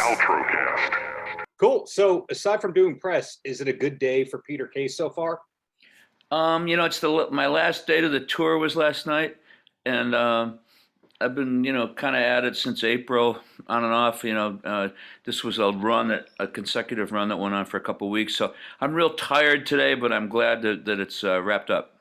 Paltrocast. Cool. So, aside from doing press, is it a good day for Peter Case so far? It's my last day of the tour was last night, and I've been, kind of at it since April, on and off. This was a consecutive run that went on for a couple of weeks. So I'm real tired today, but I'm glad that it's wrapped up.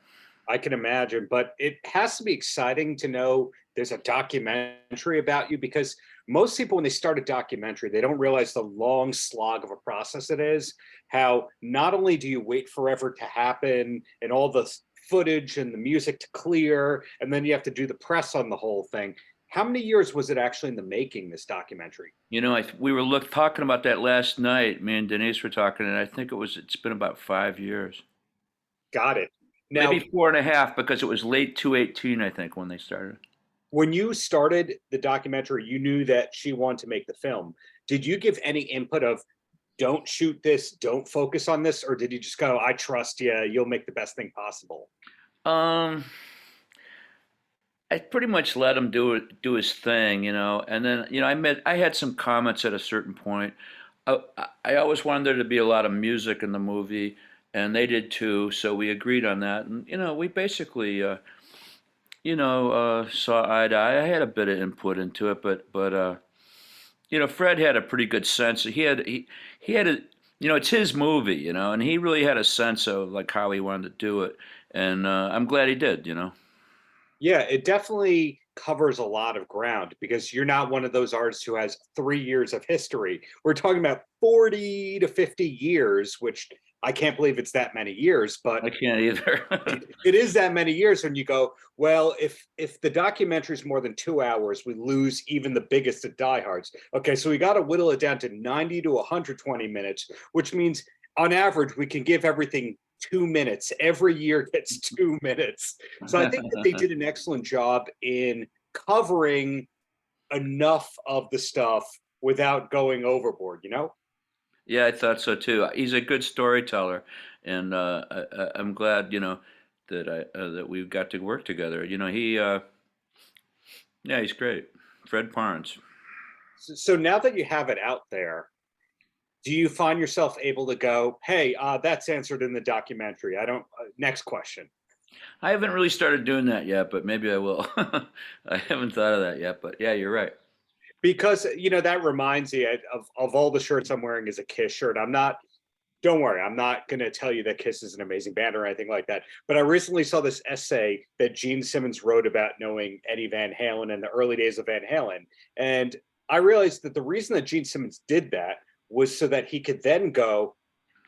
I can imagine, but it has to be exciting to know there's a documentary about you because most people, when they start a documentary, they don't realize the long slog of a process it is. How not only do you wait forever to happen and all the footage and the music to clear, and then you have to do the press on the whole thing. How many years was it actually in the making, this documentary? We were talking about that last night. Me and Denise were talking, and I think it's been about 5 years. Got it. Now, Maybe 4.5 because it was late 2018, I think, when they started. when you started the documentary, you knew that she wanted to make the film. Did you give any input of don't shoot this, don't focus on this, or did you just go, I trust you, you'll make the best thing possible? Um, I pretty much let him do his thing, and then I had some comments at a certain point. I always wanted there to be a lot of music in the movie, and they did too. So we agreed on that, and we basically saw eye to eye. I had a bit of input into it, but Fred had a pretty good sense. He had a it's his movie, and he really had a sense of like how he wanted to do it, and I'm glad he did. Yeah, it definitely covers a lot of ground because you're not one of those artists who has 3 years of history. We're talking about 40 to 50 years, which I can't believe it's that many years, but I can't either. it is that many years when you go, well, if the documentary is more than 2 hours, we lose even the biggest of diehards. Okay, so we got to whittle it down to 90 to 120 minutes, which means on average we can give everything 2 minutes. Every year gets 2 minutes. So I think that they did an excellent job in covering enough of the stuff without going overboard. Yeah, I thought so too. He's a good storyteller, and I'm glad, that we got to work together. Yeah, he's great. Fred Parnes. So now that you have it out there, do you find yourself able to go, hey, that's answered in the documentary? I don't, next question. I haven't really started doing that yet, but maybe I will. I haven't thought of that yet, but yeah, you're right. Because, that reminds me of all the shirts I'm wearing is a Kiss shirt. Don't worry, I'm not going to tell you that Kiss is an amazing band or anything like that. But I recently saw this essay that Gene Simmons wrote about knowing Eddie Van Halen and the early days of Van Halen. And I realized that the reason that Gene Simmons did that was so that he could then go,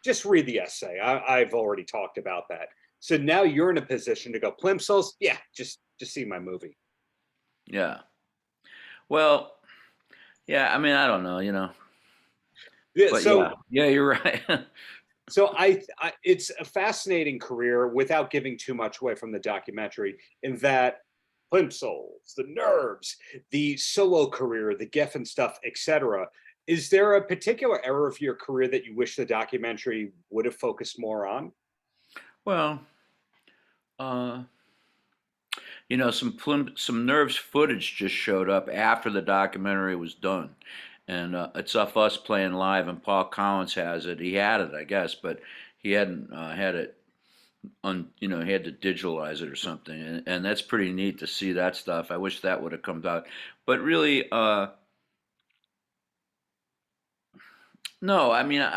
just read the essay. I've already talked about that. So now you're in a position to go, Plimsouls, yeah, just see my movie. Yeah. Well, yeah, I mean, I don't know, Yeah, but so yeah, you're right. so it's a fascinating career without giving too much away from the documentary in that Plimsouls, the Nerves, the solo career, the Geffen stuff, etc. Is there a particular era of your career that you wish the documentary would have focused more on? Well, uh, some Nerves footage just showed up after the documentary was done, and it's of us playing live. And Paul Collins has it. He had it, I guess, but he hadn't had it he had to digitalize it or something, and that's pretty neat to see that stuff. I wish that would have come out, but really, no. I mean,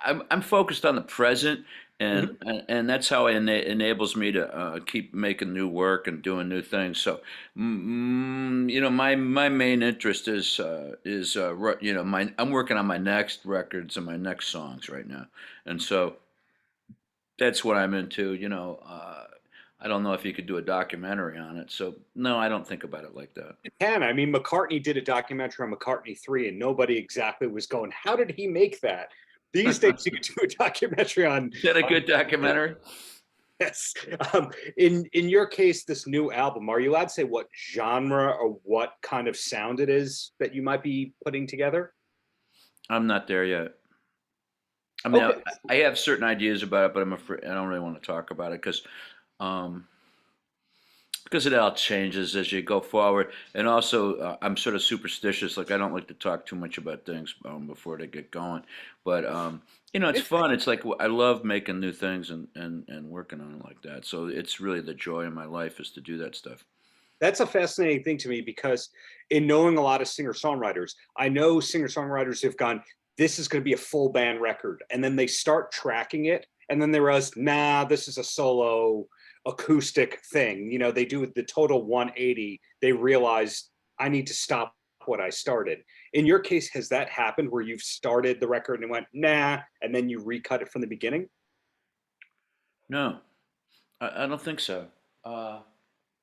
I'm focused on the present, and Mhm. and that's how it enables me to keep making new work and doing new things. So, my main interest I'm working on my next records and my next songs right now, and so that's what I'm into. I don't know if you could do a documentary on it. So no, I don't think about it like that. It can. I mean, McCartney did a documentary on McCartney 3, and nobody exactly was going, how did he make that? These days, you could do a documentary on. Is that a good documentary? Yes. In your case, this new album, are you allowed to say what genre or what kind of sound it is that you might be putting together? I'm not there yet. I mean, Okay. I have certain ideas about it, but I'm afraid I don't really want to talk about it because, um, because it all changes as you go forward. And also, I'm sort of superstitious. Like I don't like to talk too much about things before they get going. But it's It, fun. It's like I love making new things and working on it like that. So it's really the joy in my life is to do that stuff. that's a fascinating thing to me because in knowing a lot of singer-songwriters, I know singer-songwriters have gone, this is going to be a full band record. And then they start tracking it. And then they realize, nah, this is a solo acoustic thing. They do the total 180. They realize I need to stop what I started. In your case, has that happened where you've started the record and went, nah, and then you recut it from the beginning? No, I don't think so. Uh,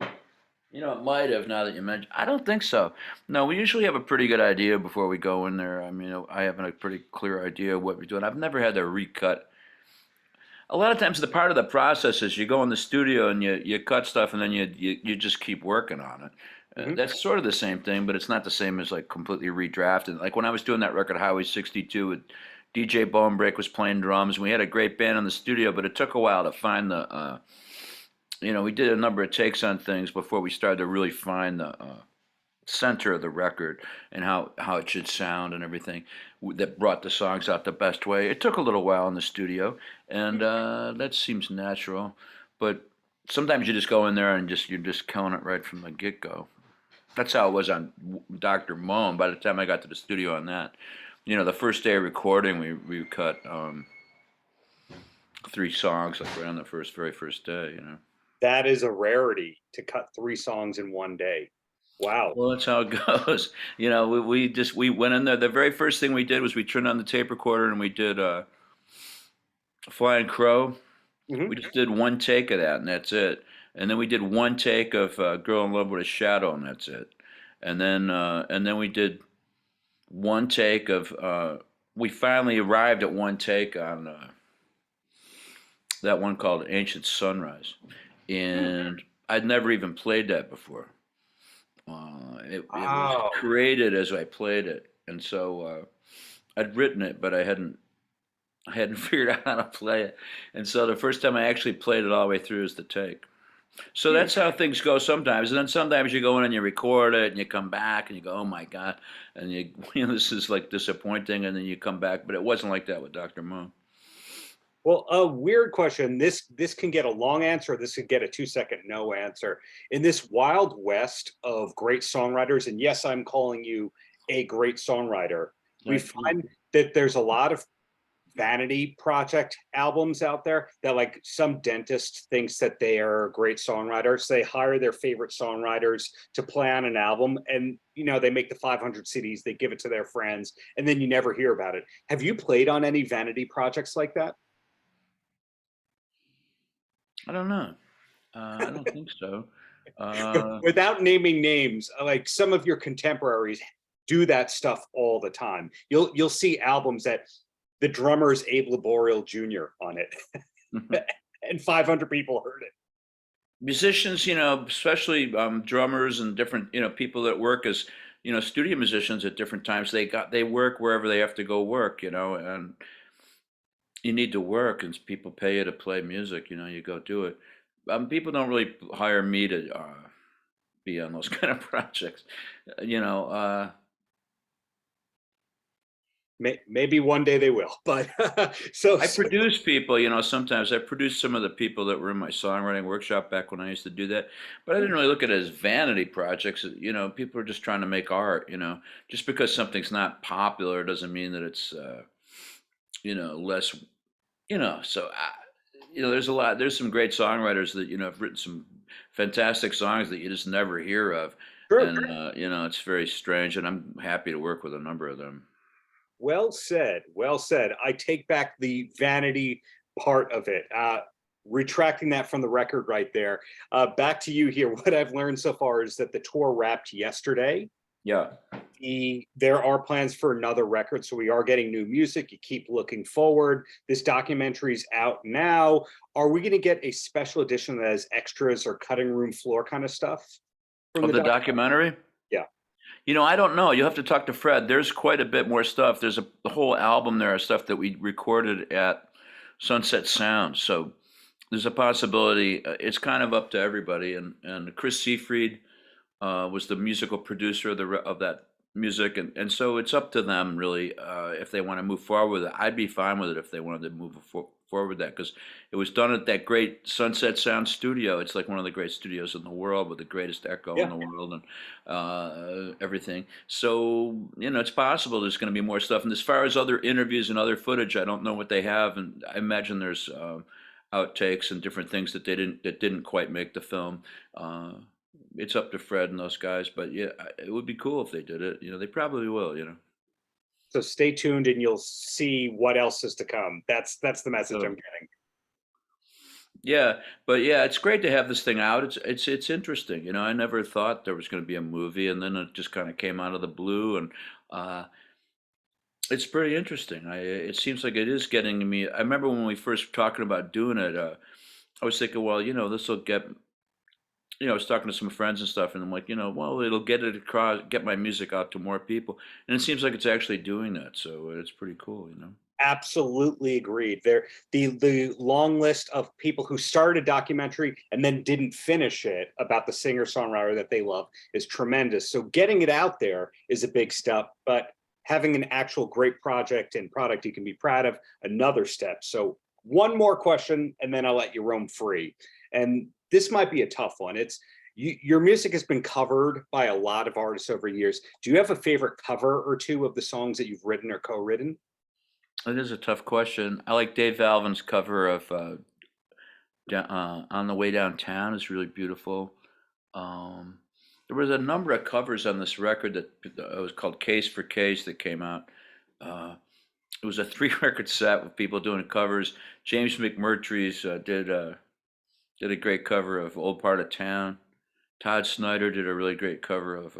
it might have now that you mention. I don't think so. No, we usually have a pretty good idea before we go in there. I mean, I have a pretty clear idea of what we're doing. I've never had to recut. A lot of times, the part of the process is you go in the studio and you cut stuff, and then you just keep working on it. Mm-hmm. That's sort of the same thing, but it's not the same as like completely redrafted. Like when I was doing that record, Highway 62, with DJ Bonebreak was playing drums, and we had a great band in the studio, but it took a while to find we did a number of takes on things before we started to really find the center of the record and how it should sound and everything that brought the songs out the best way. It took a little while in the studio, and that seems natural. But sometimes you just go in there and you're just killing it right from the get go. That's how it was on Dr. Moan. By the time I got to the studio on that, the first day of recording, we cut 3 songs like right on the very first day. That is a rarity to cut 3 songs in one day. Wow. Well, that's how it goes. We went in there. The very first thing we did was we turned on the tape recorder and we did Flying Crow. Mm-hmm. We just did one take of that, and that's it. And then we did one take of Girl in Love with a Shadow, and that's it. And then we did one take of. We finally arrived at one take on that one called Ancient Sunrise, and I'd never even played that before. It was created as I played it, and so I'd written it, but I hadn't figured out how to play it. And so the first time I actually played it all the way through is the take. So that's how things go sometimes. And then sometimes you go in and you record it and you come back and you go, oh my God. And this is like disappointing. And then you come back, but it wasn't like that with Dr. Moon. Well, a weird question. This can get a long answer. This could get a 2-second no answer. In this wild west of great songwriters, and yes, I'm calling you a great songwriter, we find that there's a lot of vanity project albums out there that, like, some dentist thinks that they are a great songwriter, so they hire their favorite songwriters to play on an album, and they make the 500 CDs, they give it to their friends, and then you never hear about it. Have you played on any vanity projects like that? I don't know. I don't think so. Without naming names, like some of your contemporaries do that stuff all the time. You'll see albums that the drummer is Abe Laboriel Jr. on it, and 500 people heard it. Musicians, especially drummers and different, people that work as, studio musicians at different times, they work wherever they have to go work, and you need to work, and people pay you to play music, you go do it. People don't really hire me to be on those kind of projects, Maybe one day they will, but so I produce people, sometimes I produce some of the people that were in my songwriting workshop back when I used to do that, but I didn't really look at it as vanity projects. People are just trying to make art, just because something's not popular doesn't mean that it's, less, so, there's some great songwriters that, have written some fantastic songs that you just never hear of. Sure. And, it's very strange, and I'm happy to work with a number of them. Well said. Well said. I take back the vanity part of it. Retracting that from the record right there. Back to you here. What I've learned so far is that the tour wrapped yesterday. Yeah. There are plans for another record, so we are getting new music. You keep looking forward. This documentary's out now. Are we going to get a special edition that has extras or cutting room floor kind of stuff from the documentary? Yeah. I don't know. You'll have to talk to Fred. There's quite a bit more stuff. There's a whole album there of stuff that we recorded at Sunset Sound. So there's a possibility. It's kind of up to everybody, and Chris Seafried was the musical producer of of that music, and so it's up to them really if they want to move forward with it. I'd be fine with it if they wanted to move forward with that, because it was done at that great Sunset Sound studio. It's like one of the great studios in the world with the greatest echo in Yeah. the world and everything. So it's possible there's going to be more stuff. And as far as other interviews and other footage, I don't know what they have, and I imagine there's outtakes and different things that didn't quite make the film. Uh, it's up to Fred and those guys, but yeah, it would be cool if they did it. They probably will. So stay tuned and you'll see what else is to come. That's the message So I'm getting. yeah, but yeah, it's great to have this thing out. It's interesting. I never thought there was going to be a movie, and then it just kind of came out of the blue, and uh, it's pretty interesting. It seems like it is getting me. I remember when we first talking about doing it. I was thinking, well, this will get. I was talking to some friends and stuff, and I'm like, well, it'll get it across, get my music out to more people, and it seems like it's actually doing that. So it's pretty cool. Absolutely agreed. The long list of people who started a documentary and then didn't finish it about the singer-songwriter that they love is tremendous. So getting it out there is a big step, but having an actual great project and product you can be proud of, another step. So one more question, and then I'll let you roam free. And this might be a tough one. Your music has been covered by a lot of artists over years. Do you have a favorite cover or two of the songs that you've written or co-written? It is a tough question. I like Dave Alvin's cover of "On the Way Downtown" is really beautiful. Um, there was a number of covers on this record that was called "Case for Case" that came out. Uh, it was a three-record set with people doing covers. James McMurtry's did a great cover of "Old Part of Town." Todd Snyder did a really great cover of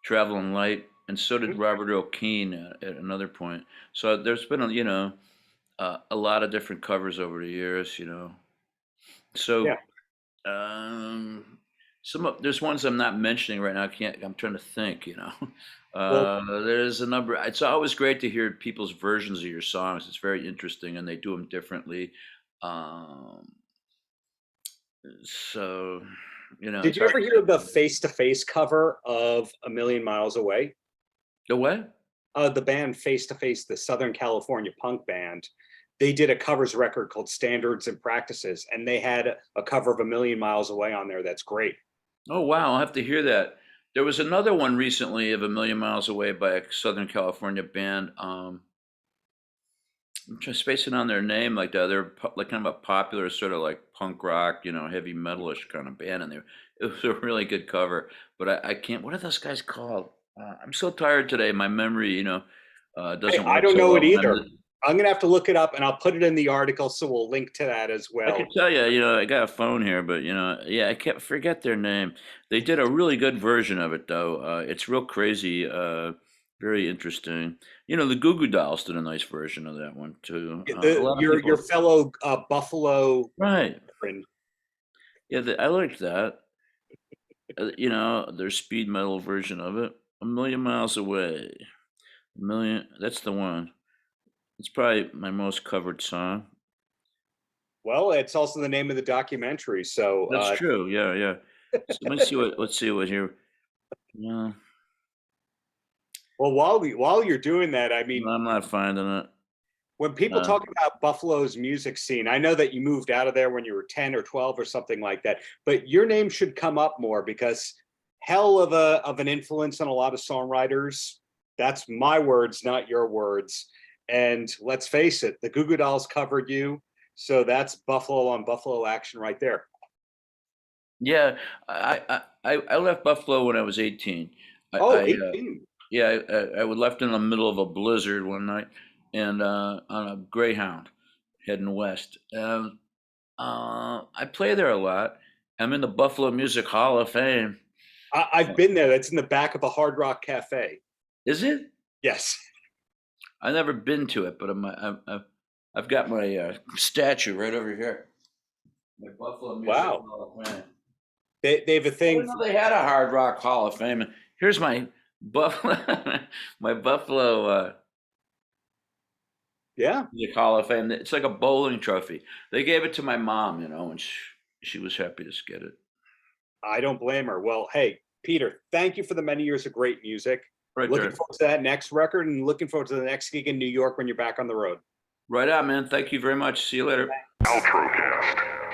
"Traveling Light," and so did Robert O'Keefe at another point. So there's been a lot of different covers over the years. Yeah. So there's ones I'm not mentioning right now. I'm trying to think. Well, There's a number. It's always great to hear people's versions of your songs. It's very interesting, and they do them differently. Um, so did it's you hard ever to hear pick the one. Face-to-Face cover of A Million Miles Away? The what? The band Face-to-Face, the Southern California punk band, they did a covers record called Standards and Practices, and they had a cover of A Million Miles Away on there. That's great. Oh wow, I'll have to hear that. There was another one recently of "A Million Miles Away" by a Southern California band. I'm just spacing on their name like that. They're like kind of a popular sort of like punk rock, heavy metalish kind of band, and it was a really good cover. But I can't. What are those guys called? I'm so tired today. My memory, doesn't I work don't so know it well. When either. I'm gonna have to look it up, and I'll put it in the article, so we'll link to that as I well. could tell you, I got a phone here, but yeah, I can't forget their name. They did a really good version of it, though. It's real crazy, very interesting. The Goo Goo Dolls did a nice version of that one too. A lot of Your people, fellow Buffalo right? friend. Yeah, I liked that. Their speed metal version of it. "A Million Miles Away." A million. That's the one. It's probably my most covered song. Well, it's also the name of the documentary. So, That's true. Yeah, yeah. So let me see what. Let's see what here. Yeah, well, while you're doing that, I no, mean, I'm not finding it. when people Uh, talk about Buffalo's music scene, I know that you moved out of there when you were 10 or 12 or something like that, but your name should come up more because hell of an influence on a lot of songwriters. That's my words, not your words. And let's face it, the Goo Goo Dolls covered you. So that's Buffalo on Buffalo action right there. yeah, I left Buffalo when I was 18. Oh, I 18. Yeah, I was left in the middle of a blizzard one night, and on a Greyhound heading west. I play there a lot. I'm in the Buffalo Music Hall of Fame. I've been there. That's in the back of a Hard Rock Cafe. Is it? Yes. I've never been to it, but I've got my statue right over here. My Buffalo Music Wow. Hall of Fame. They have a I thing. didn't know they had a Hard Rock Hall of Fame. Here's my Buffalo, my Buffalo Yeah, The Hall of Fame. It's like a bowling trophy. They gave it to my mom, and she was happy to get it. I don't blame her. Well, hey, Peter, thank you for the many years of great music. Right Looking there. forward to that next record and looking forward to the next gig in New York when you're back on the road. Right on, man. Thank you very much. See you later. Paltrocast.